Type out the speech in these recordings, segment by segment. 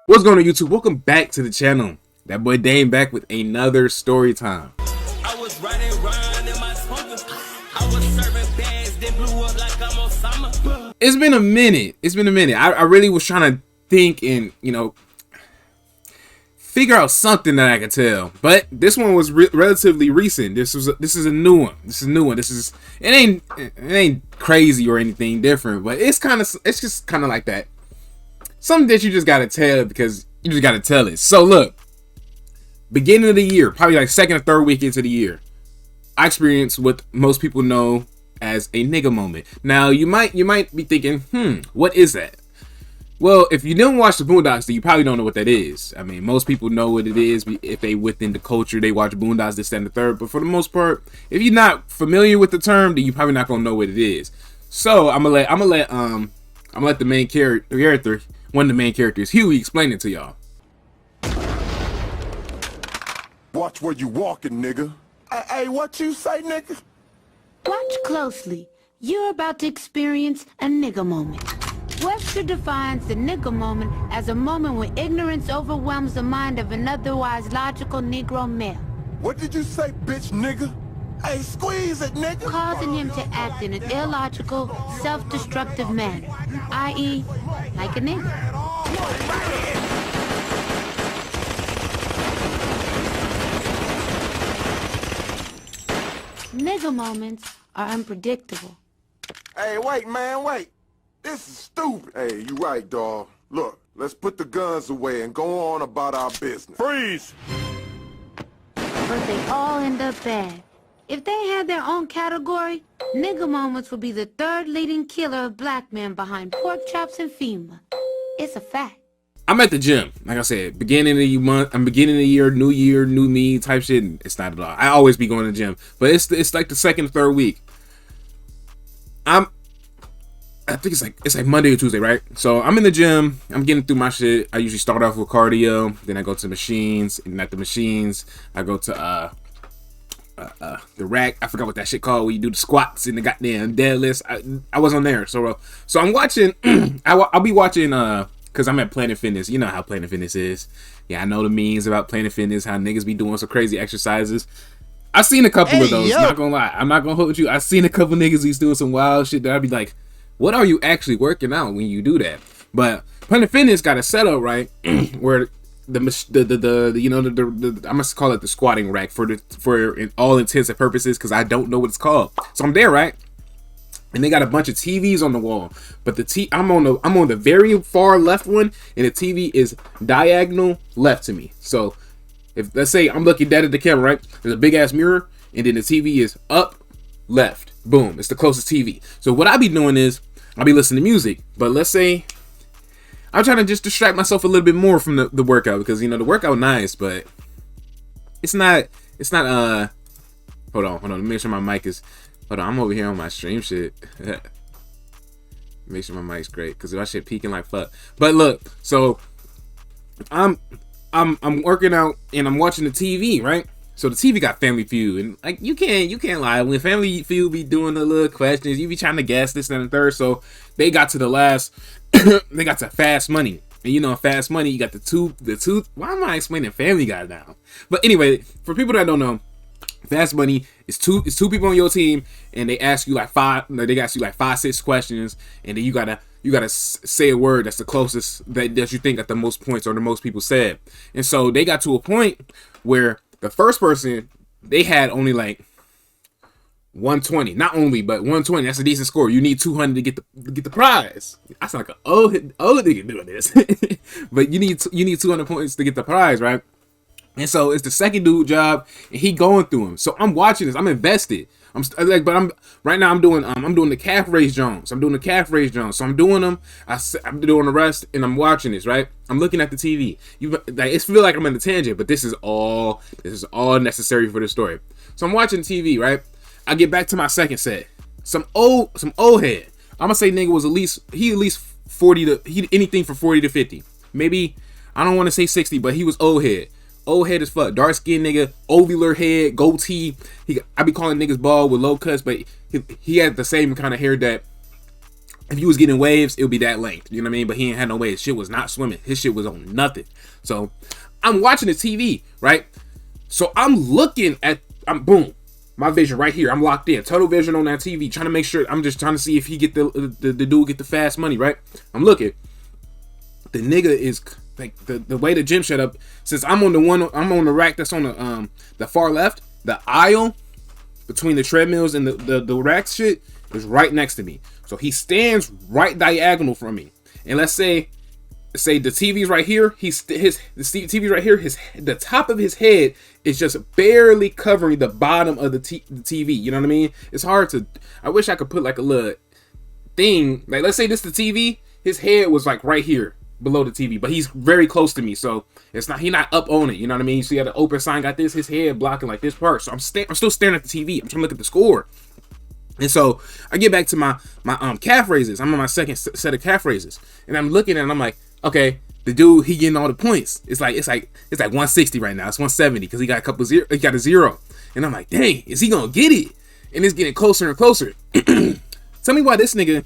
What's going on, YouTube? Welcome back to the channel. That boy Dame back with another story time. I was riding around in my smoker. I was serving bags, then blew up like I'm Osama. It's been a minute. I really was trying to think and, figure out something that I could tell. But this one was relatively recent. This is a new one. It ain't crazy or anything different, but it's just kind of like that. Something that you just gotta tell because you just gotta tell it. So look, beginning of the year, probably like second or third week into the year, I experienced what most people know as a nigga moment. Now you might be thinking, what is that? Well, if you didn't watch the Boondocks, then you probably don't know what that is. I mean, most people know what it is if they within the culture, they watch Boondocks, this, that, and the third. But for the most part, if you're not familiar with the term, then you're probably not gonna know what it is. So I'm gonna let the main character. One of the main characters, Huey, explain it to y'all. Watch where you walking, nigga. Hey, what you say, nigga? Watch closely. You're about to experience a nigga moment. Webster defines the nigga moment as a moment when ignorance overwhelms the mind of an otherwise logical Negro male. What did you say, bitch, nigga? Hey, squeeze it, nigga. Causing him to act in an illogical, self-destructive manner, i.e., like a nigga. Nigga moments are unpredictable. Hey, wait, man, wait. This is stupid. Hey, you right, dawg. Look, let's put the guns away and go on about our business. Freeze! But they all end up bad. If they had their own category, nigga moments would be the third leading killer of black men behind pork chops and FEMA. It's a fact. I'm at the gym. Like I said, beginning of the month, I'm beginning of the year, new year, new me type shit. It's not at all. I always be going to the gym, but it's like the second or third week. I think it's like Monday or Tuesday, right? So I'm in the gym. I'm getting through my shit. I usually start off with cardio, then I go to machines, and at the machines, I go to the rack. I forgot what that shit called. Where you do the squats and the goddamn deadlifts. I was on there. So I'm watching. I'll be watching. Cause I'm at Planet Fitness. You know how Planet Fitness is. Yeah, I know the memes about Planet Fitness. How niggas be doing some crazy exercises. I've seen a couple of those. Not gonna lie. I'm not gonna hold you. I've seen a couple niggas who's doing some wild shit that I'd be like, what are you actually working out when you do that? But Planet Fitness got a setup right where I must call it the squatting rack for in all intents and purposes because I don't know what it's called. So I'm there, right? And they got a bunch of TVs on the wall, but I'm on the very far left one, and the TV is diagonal left to me. So if let's say I'm looking dead at the camera, right? There's a big ass mirror, and then the TV is up left. Boom, it's the closest TV. So what I be doing is I'll be listening to music, but let's say I'm trying to just distract myself a little bit more from the workout because the workout nice, but it's not hold on, let me make sure my mic is. Hold on, I'm over here on my stream shit. Make sure my mic's great, cause my shit peaking like fuck. But look, so I'm working out and I'm watching the TV, right? So the TV got Family Feud, and like you can't lie. When Family Feud be doing the little questions, you be trying to guess this and the third. So they got to the last, they got to Fast Money, and Fast Money, you got the two. Why am I explaining Family Guy now? But anyway, for people that don't know. Fast Money is two people on your team, and they ask you like five 6 questions, and then you gotta say a word that's the closest that you think got the most points or the most people said. And so they got to a point where the first person, they had only like 120, not only but 120. That's a decent score. You need 200 to get the prize. I sound like an old nigga doing this, but you need 200 points to get the prize, right? And so it's the second dude job, and he going through them. So I'm watching this. I'm invested. I'm doing the calf raise Jones. So I'm doing them. I'm doing the rest, and I'm watching this. Right. I'm looking at the TV. It feel like I'm in a tangent, but this is all necessary for the story. So I'm watching TV. Right. I get back to my second set. Some old head. I'm gonna say nigga was at least 40 to anything from 40 to 50. Maybe I don't want to say 60, but he was old head. Old head as fuck, dark skinned nigga, ovular head, goatee. I be calling niggas bald with low cuts, but he had the same kind of hair that If you was getting waves, it would be that length. You know what I mean? But he ain't had no waves. Shit was not swimming. His shit was on nothing. So I'm watching the TV, right? So I'm looking at, boom, my vision right here. I'm locked in, tunnel vision on that TV, trying to make sure. I'm just trying to see if he get the dude get the fast money, right? I'm looking. The nigga is like the way the gym set up. Since I'm on the rack that's on the far left. The aisle between the treadmills and the rack shit is right next to me. So he stands right diagonal from me. And let's say the TV's right here. The TV's right here. The top of his head is just barely covering the bottom of the TV. You know what I mean? It's hard to. I wish I could put like a little thing. Like let's say this the TV. His head was like right here below the TV, but he's very close to me, so it's not. He not up on it. You know what I mean? You see how the open sign got this. His head blocking like this part. So I'm still staring at the TV. I'm trying to look at the score. And so I get back to my calf raises. I'm on my second set of calf raises, and I'm looking at it and I'm like, okay, the dude, he getting all the points. It's like 160 right now. It's 170 because he got he got a zero. And I'm like, dang, is he gonna get it? And it's getting closer and closer. Tell me why this nigga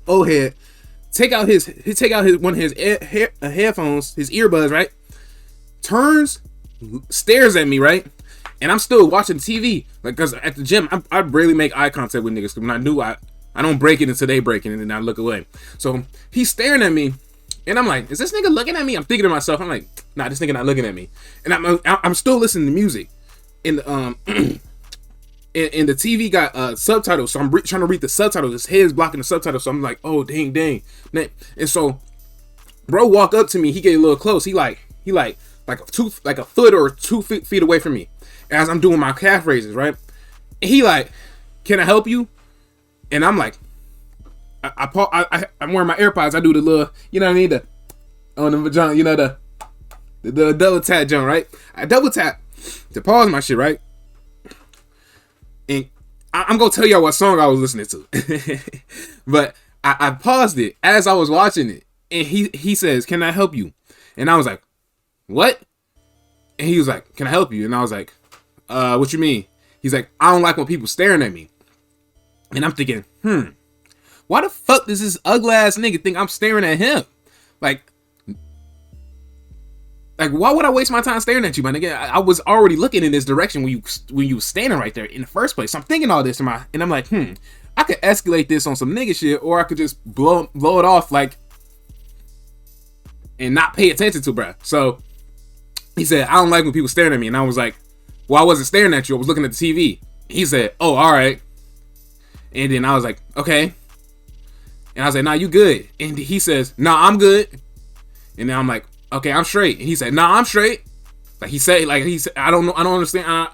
old head take out one of his headphones, his earbuds, right? Turns, stares at me, right? And I'm still watching TV, like, cause at the gym I rarely make eye contact with niggas. Cause when I do, I don't break it until they break it, and then I look away. So he's staring at me, and I'm like, is this nigga looking at me? I'm thinking to myself, I'm like, nah, this nigga not looking at me. And I'm still listening to music, and and the TV got subtitles, so I'm trying to read the subtitles. His head's blocking the subtitles, so I'm like, oh dang. And so, bro, walk up to me. He get a little close. He like a foot or 2 feet away from me as I'm doing my calf raises, right? And he like, can I help you? And I'm like, I'm wearing my AirPods. I do the little, you know what I mean, the on the vagina, you know, the double tap jump, right? I double tap to pause my shit, right? And I'm gonna tell y'all what song I was listening to, but I paused it as I was watching it, and he says, "Can I help you?" And I was like, "What?" And he was like, "Can I help you?" And I was like, "What you mean?" He's like, "I don't like when people staring at me." And I'm thinking, why the fuck does this ugly ass nigga think I'm staring at him? Like, why would I waste my time staring at you, my nigga? I was already looking in this direction when you was standing right there in the first place. So I'm thinking all this and I'm like, I could escalate this on some nigga shit, or I could just blow it off, like, and not pay attention to, bruh. So he said, I don't like when people staring at me. And I was like, well, I wasn't staring at you. I was looking at the TV. He said, oh, all right. And then I was like, okay. And I was like, nah, you good. And he says, nah, I'm good. And then I'm like, okay, I'm straight. And he said, nah, I'm straight. He said, I don't know, I don't understand.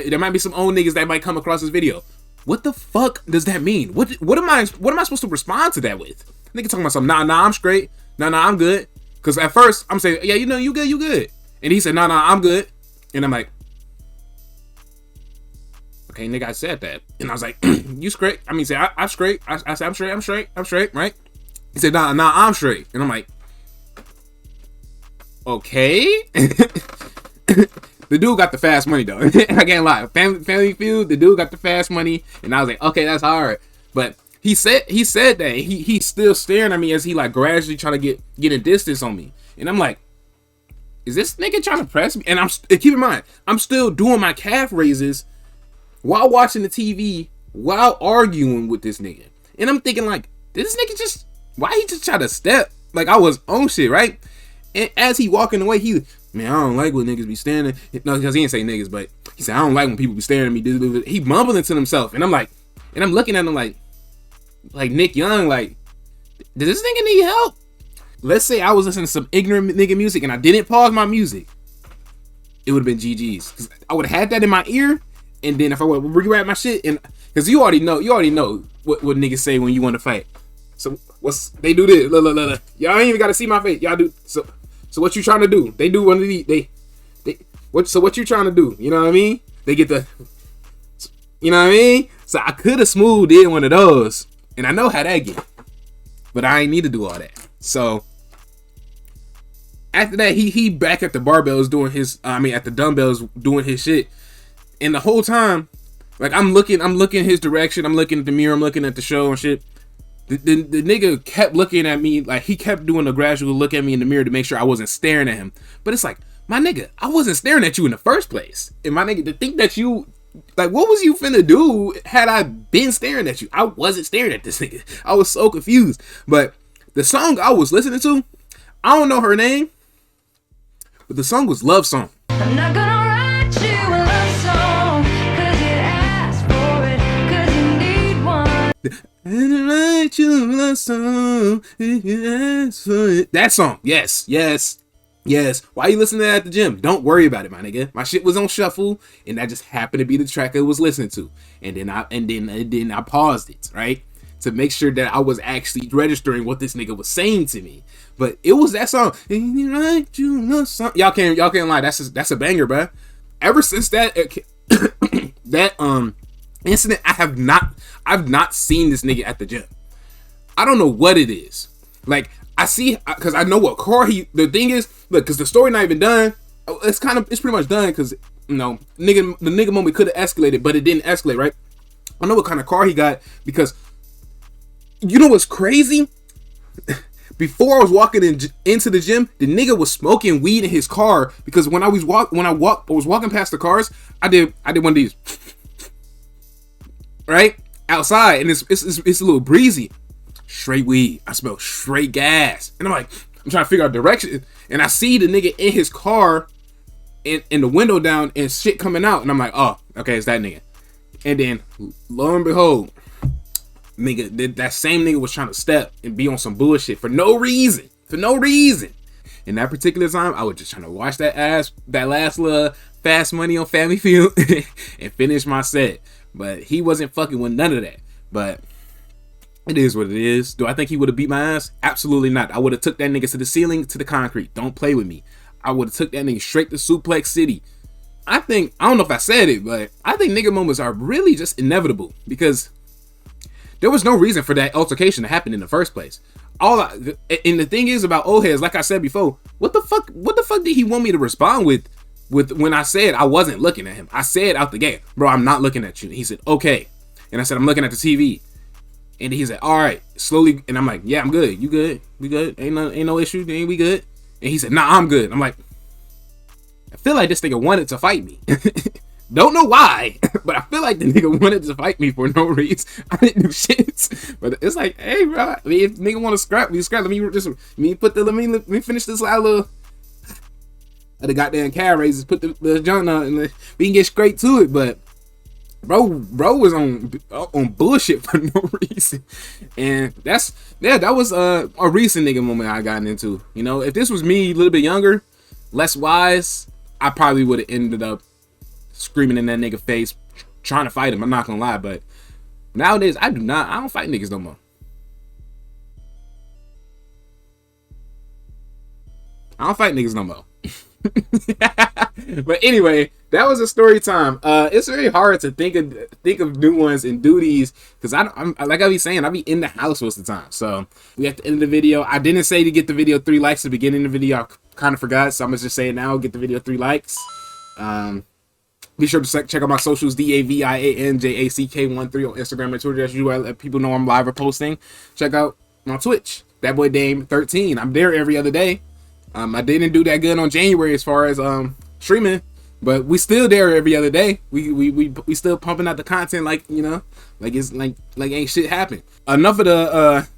There might be some old niggas that might come across this video. What the fuck does that mean? What am I supposed to respond to that with? Nigga talking about something, nah, I'm straight. Nah, I'm good. Cause at first I'm saying, yeah, you know, you good. And he said, nah, I'm good. And I'm like, okay, nigga, I said that. And I was like, you straight? I mean, say, I'm straight. I said, I'm straight, right? He said, nah, I'm straight. And I'm like, okay. The dude got the fast money, though. I can't lie. Family Feud, the dude got the fast money. And I was like, okay, that's hard. But he said that. He's still staring at me as he, like, gradually trying to get a distance on me. And I'm like, is this nigga trying to press me? And keep in mind, I'm still doing my calf raises while watching the TV, while arguing with this nigga. And I'm thinking, like, did this nigga why he just try to step? Like, I was on shit, right? And as he walking away, man, I don't like when niggas be staring. No, because he didn't say niggas, but he said, I don't like when people be staring at me. He mumbling to himself. And I'm like, and I'm looking at him like Nick Young, like, does this nigga need help? Let's say I was listening to some ignorant nigga music and I didn't pause my music. It would have been GG's. Because I would have had that in my ear. And then if I would re-rap my shit, and because you already know what niggas say when you want to fight. So they do this. Look. Y'all ain't even gotta see my face. Y'all do so what you trying to do? They do one of these. What you trying to do? You know what I mean? They get the, you know what I mean? So I could have smoothed in one of those, and I know how that get. But I ain't need to do all that. So after that, he back at the barbells doing his. At the dumbbells doing his shit. And the whole time, like, I'm looking his direction. I'm looking at the mirror. I'm looking at the show and shit. the nigga kept looking at me, like he kept doing a gradual look at me in the mirror to make sure I wasn't staring at him. But it's like, my nigga, I wasn't staring at you in the first place. And my nigga, to think that you, like, what was you finna do had I been staring at you? I wasn't staring at this nigga. I was so confused. But the song I was listening to, I don't know her name, but the song was Love Song. I'm not gonna write you a love song, cause you asked for it, cause you need one. And I write you a love song, if you ask for it. That song, yes. Why you listening to that at the gym? Don't worry about it, my nigga. My shit was on shuffle, and that just happened to be the track I was listening to. And then I paused it, right? To make sure that I was actually registering what this nigga was saying to me. But it was that song. Y'all can't lie. That's a banger, bruh. Ever since that incident, I've not seen this nigga at the gym. I don't know what it is. Like, I see, because I know what car the thing is, look, because the story not even done. It's pretty much done, because, you know, the nigga moment could have escalated, but it didn't escalate, right? I know what kind of car he got, because, you know what's crazy? Before I was walking into the gym, the nigga was smoking weed in his car, because when I was walking past the cars, I did one of these, right, outside, and it's a little breezy. Straight weed. I smell straight gas, and I'm trying to figure out direction, and I see the nigga in his car, in the window down, and shit coming out, and I'm like, oh, okay, it's that nigga. And then lo and behold, nigga, that same nigga was trying to step and be on some bullshit for no reason. In that particular time, I was just trying to watch that last little Fast Money on Family Feud and finish my set. But he wasn't fucking with none of that. But it is what it is. Do I think he would have beat my ass? Absolutely not. I would have took that nigga to the ceiling, to the concrete. Don't play with me. I would have took that nigga straight to Suplex City. I don't know if I said it, but I think nigga moments are really just inevitable, because there was no reason for that altercation to happen in the first place. And the thing is about old heads, like I said before, what the fuck did he want me to respond with when I said I wasn't looking at him? I said out the gate, bro, I'm not looking at you. And he said, okay. And I said, I'm looking at the TV. And he said, all right, slowly. And I'm like, yeah, I'm good. You good? We good? Ain't no issue. Ain't we good? And he said, nah, I'm good. I'm like, I feel like this nigga wanted to fight me. Don't know why, but I feel like the nigga wanted to fight me for no reason. I didn't do shit. But it's like, hey, bro, I mean, if nigga want to scrap, we scrap. Let me finish this little the goddamn car raises, put the joint on, and we can get straight to it. But bro was on bullshit for no reason. And that was a recent nigga moment I gotten into. You know, if this was me a little bit younger, less wise, I probably would have ended up screaming in that nigga face, trying to fight him. I'm not gonna lie, but nowadays I don't fight niggas no more. I don't fight niggas no more. But anyway, that was a story time. It's very hard to think of new ones and do these, because I'm like I be saying, I be in the house most of the time. So we at the end of the video, I didn't say to get the video 3 likes at the beginning of the video. I kind of forgot, so I'm gonna just say it now. Get the video 3 likes. Be sure to check out my socials, DAVIANJACK13 on Instagram and Twitter. As usual, let people know I'm live or posting. Check out my Twitch, DatboiDame13. I'm there every other day. I didn't do that good on January as far as streaming, but we still there every other day. We still pumping out the content, like, you know, like it's like ain't shit happen. Enough of the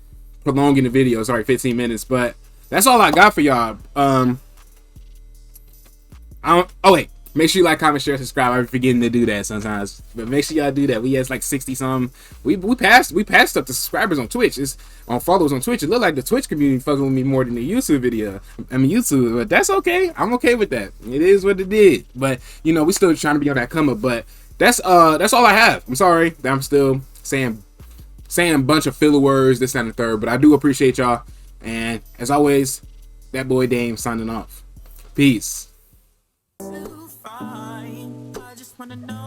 prolonging the video. Sorry, 15 minutes, but that's all I got for y'all. Wait. Make sure you like, comment, share, subscribe. I'm forgetting to do that sometimes, but make sure y'all do that. We has like 60 some. We passed up the subscribers on Twitch. It's on followers on Twitch. It looked like the Twitch community fucking with me more than the YouTube video. YouTube, but that's okay. I'm okay with that. It is what it is. But you know, we still trying to be on that come up. But that's all I have. I'm sorry that I'm still saying a bunch of filler words, this and the third. But I do appreciate y'all. And as always, that boy Dame signing off. Peace. I just wanna know